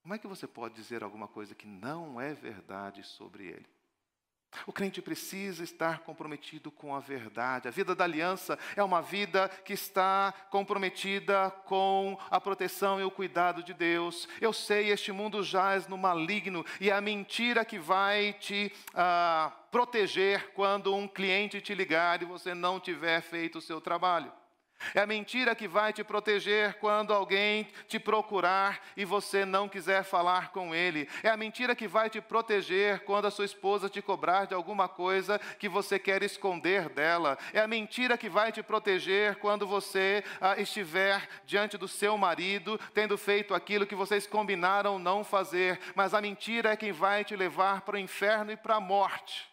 Como é que você pode dizer alguma coisa que não é verdade sobre ele? O crente precisa estar comprometido com a verdade. A vida da aliança é uma vida que está comprometida com a proteção e o cuidado de Deus. Eu sei, este mundo jaz no maligno e é a mentira que vai te proteger quando um cliente te ligar e você não tiver feito o seu trabalho. É a mentira que vai te proteger quando alguém te procurar e você não quiser falar com ele. É a mentira que vai te proteger quando a sua esposa te cobrar de alguma coisa que você quer esconder dela. É a mentira que vai te proteger quando você estiver diante do seu marido, tendo feito aquilo que vocês combinaram não fazer. Mas a mentira é quem vai te levar para o inferno e para a morte.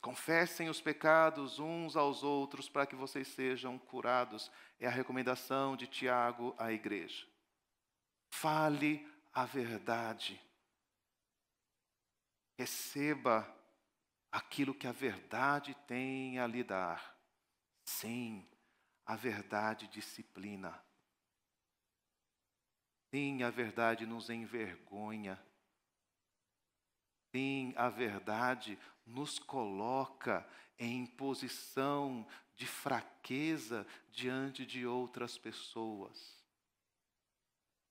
Confessem os pecados uns aos outros para que vocês sejam curados. É a recomendação de Tiago à igreja. Fale a verdade. Receba aquilo que a verdade tem a lhe dar. Sim, a verdade disciplina. Sim, a verdade nos envergonha. Sim, a verdade nos coloca em posição de fraqueza diante de outras pessoas.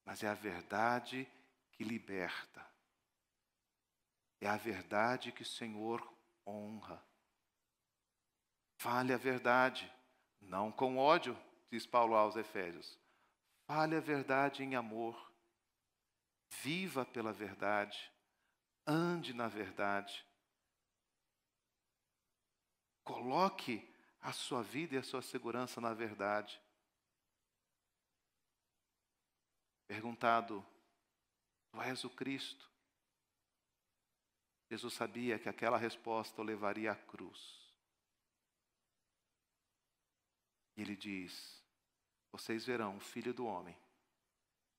Mas é a verdade que liberta. É a verdade que o Senhor honra. Fale a verdade, não com ódio, diz Paulo aos Efésios. Fale a verdade em amor. Viva pela verdade. Ande na verdade. Coloque a sua vida e a sua segurança na verdade. Perguntado, tu és o Cristo? Jesus sabia que aquela resposta o levaria à cruz. E ele diz, vocês verão o Filho do Homem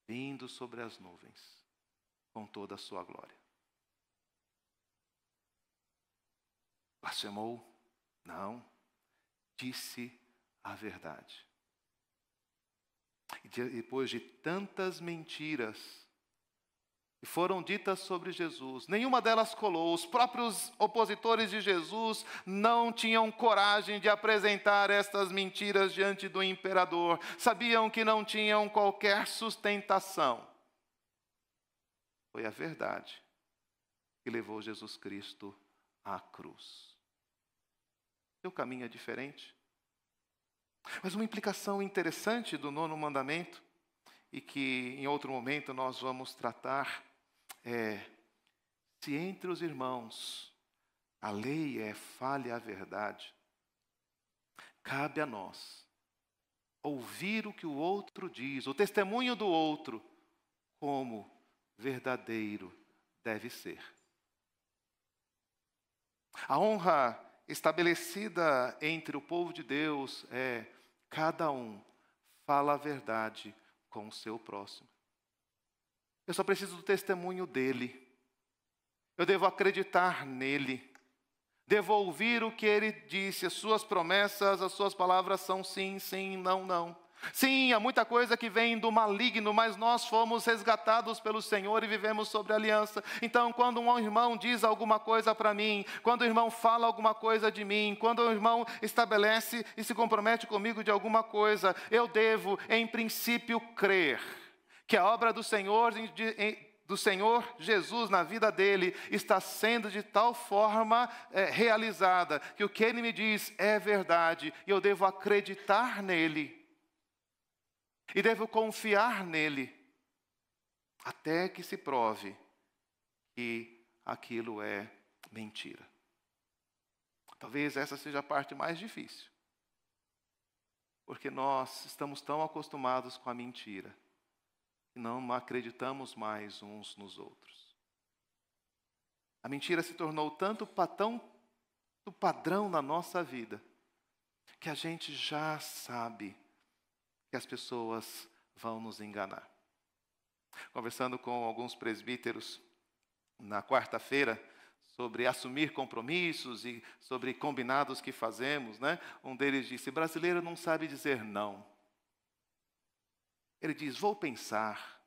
vindo sobre as nuvens com toda a sua glória. Blasfemou? Não. Disse a verdade. E depois de tantas mentiras que foram ditas sobre Jesus, nenhuma delas colou. Os próprios opositores de Jesus não tinham coragem de apresentar estas mentiras diante do imperador. Sabiam que não tinham qualquer sustentação. Foi a verdade que levou Jesus Cristo à cruz. Seu caminho é diferente. Mas uma implicação interessante do 9º mandamento, e que em outro momento nós vamos tratar, é: se entre os irmãos a lei é fale a verdade, cabe a nós ouvir o que o outro diz, o testemunho do outro, como verdadeiro deve ser. A honra estabelecida entre o povo de Deus é: cada um fala a verdade com o seu próximo. Eu só preciso do testemunho dele. Eu devo acreditar nele. Devo ouvir o que ele disse. As suas promessas, as suas palavras são sim, sim, não, não. Sim, há muita coisa que vem do maligno, mas nós fomos resgatados pelo Senhor e vivemos sobre aliança. Então, quando um irmão diz alguma coisa para mim, quando o irmão fala alguma coisa de mim, quando o irmão estabelece e se compromete comigo de alguma coisa, eu devo, em princípio, crer que a obra do Senhor Jesus na vida dele está sendo de tal forma realizada, que o que ele me diz é verdade, e eu devo acreditar nele. E devo confiar nele, até que se prove que aquilo é mentira. Talvez essa seja a parte mais difícil, porque nós estamos tão acostumados com a mentira, que não acreditamos mais uns nos outros. A mentira se tornou tanto padrão na nossa vida, que a gente já sabe que as pessoas vão nos enganar. Conversando com alguns presbíteros na quarta-feira sobre assumir compromissos e sobre combinados que fazemos, né? Um deles disse: brasileiro não sabe dizer não. Ele diz: vou pensar.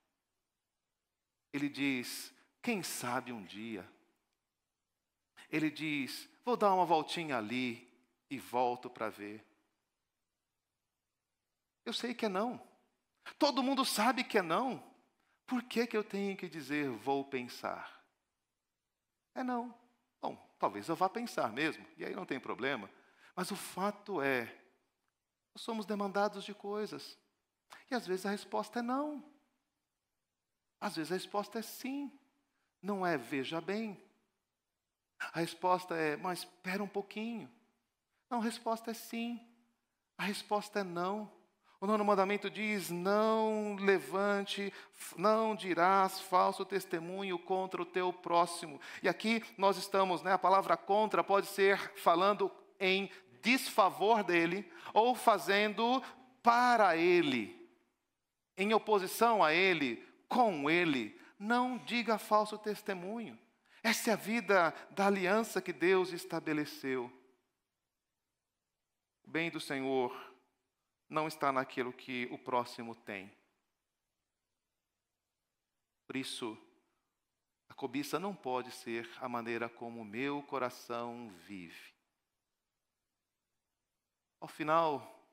Ele diz: quem sabe um dia. Ele diz: vou dar uma voltinha ali e volto para ver. Eu sei que é não. Todo mundo sabe que é não. Por que eu tenho que dizer vou pensar? É não. Talvez eu vá pensar mesmo, e aí não tem problema. Mas o fato é, nós somos demandados de coisas. E às vezes a resposta é não. Às vezes a resposta é sim. Não é veja bem. A resposta é, mas espera um pouquinho. Não, a resposta é sim. A resposta é não. O nono mandamento diz, não levante, não dirás falso testemunho contra o teu próximo. E aqui nós estamos, a palavra contra pode ser falando em desfavor dele, ou fazendo para ele, em oposição a ele, com ele. Não diga falso testemunho. Essa é a vida da aliança que Deus estabeleceu. O bem do Senhor não está naquilo que o próximo tem. Por isso, a cobiça não pode ser a maneira como o meu coração vive. Ao final,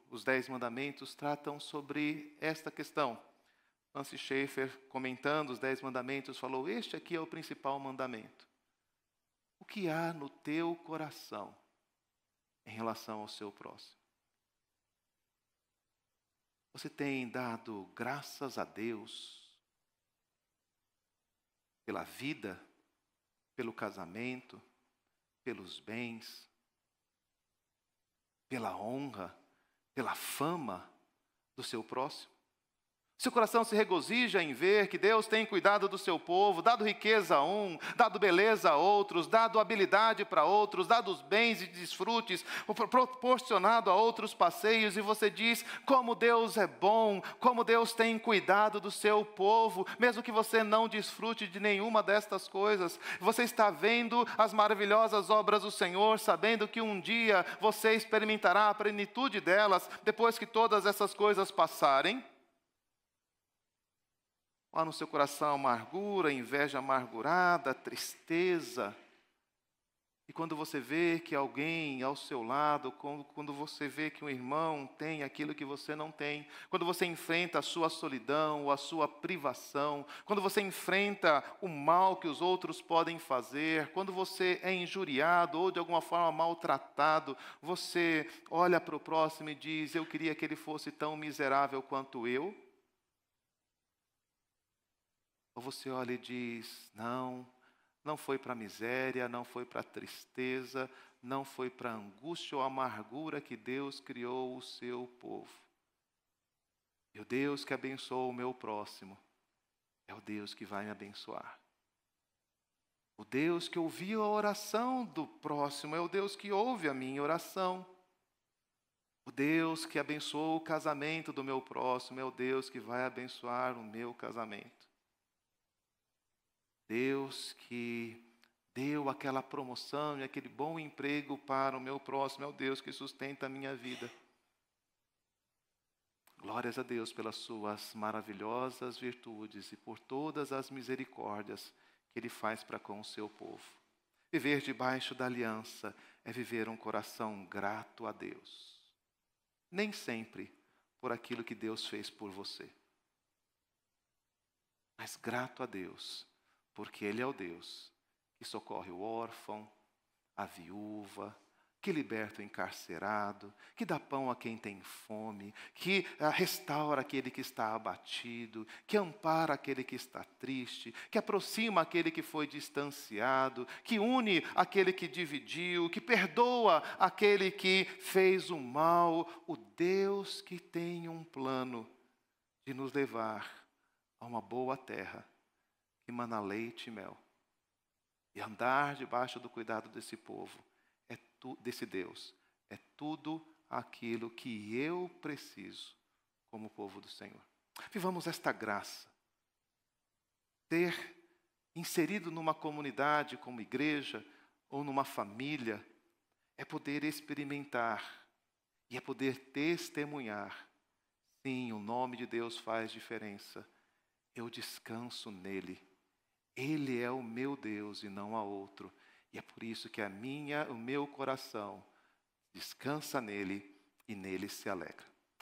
os 10 mandamentos tratam sobre esta questão. Francis Schaeffer, comentando os 10 mandamentos, falou, este aqui é o principal mandamento. O que há no teu coração em relação ao seu próximo? Você tem dado graças a Deus pela vida, pelo casamento, pelos bens, pela honra, pela fama do seu próximo? Seu coração se regozija em ver que Deus tem cuidado do seu povo, dado riqueza a um, dado beleza a outros, dado habilidade para outros, dado os bens e desfrutes, proporcionado a outros passeios, e você diz, como Deus é bom, como Deus tem cuidado do seu povo, mesmo que você não desfrute de nenhuma destas coisas. Você está vendo as maravilhosas obras do Senhor, sabendo que um dia você experimentará a plenitude delas, depois que todas essas coisas passarem. Há no seu coração amargura, inveja amargurada, tristeza. E quando você vê que alguém ao seu lado, quando você vê que um irmão tem aquilo que você não tem, quando você enfrenta a sua solidão ou a sua privação, quando você enfrenta o mal que os outros podem fazer, quando você é injuriado ou de alguma forma maltratado, você olha para o próximo e diz, eu queria que ele fosse tão miserável quanto eu. Ou você olha e diz, não foi para a miséria, não foi para a tristeza, não foi para a angústia ou amargura que Deus criou o seu povo. E o Deus que abençoou o meu próximo é o Deus que vai me abençoar. O Deus que ouviu a oração do próximo é o Deus que ouve a minha oração. O Deus que abençoou o casamento do meu próximo é o Deus que vai abençoar o meu casamento. Deus que deu aquela promoção e aquele bom emprego para o meu próximo, é o Deus que sustenta a minha vida. Glórias a Deus pelas suas maravilhosas virtudes e por todas as misericórdias que Ele faz para com o seu povo. Viver debaixo da aliança é viver um coração grato a Deus. Nem sempre por aquilo que Deus fez por você, mas grato a Deus, porque Ele é o Deus que socorre o órfão, a viúva, que liberta o encarcerado, que dá pão a quem tem fome, que restaura aquele que está abatido, que ampara aquele que está triste, que aproxima aquele que foi distanciado, que une aquele que dividiu, que perdoa aquele que fez o mal. O Deus que tem um plano de nos levar a uma boa terra, que mana leite e mel, e andar debaixo do cuidado desse povo, desse Deus, é tudo aquilo que eu preciso como povo do Senhor. Vivamos esta graça. Ter inserido numa comunidade como igreja ou numa família é poder experimentar e é poder testemunhar. Sim, o nome de Deus faz diferença. Eu descanso nele. Ele é o meu Deus e não há outro. E é por isso que o meu coração descansa nele e nele se alegra.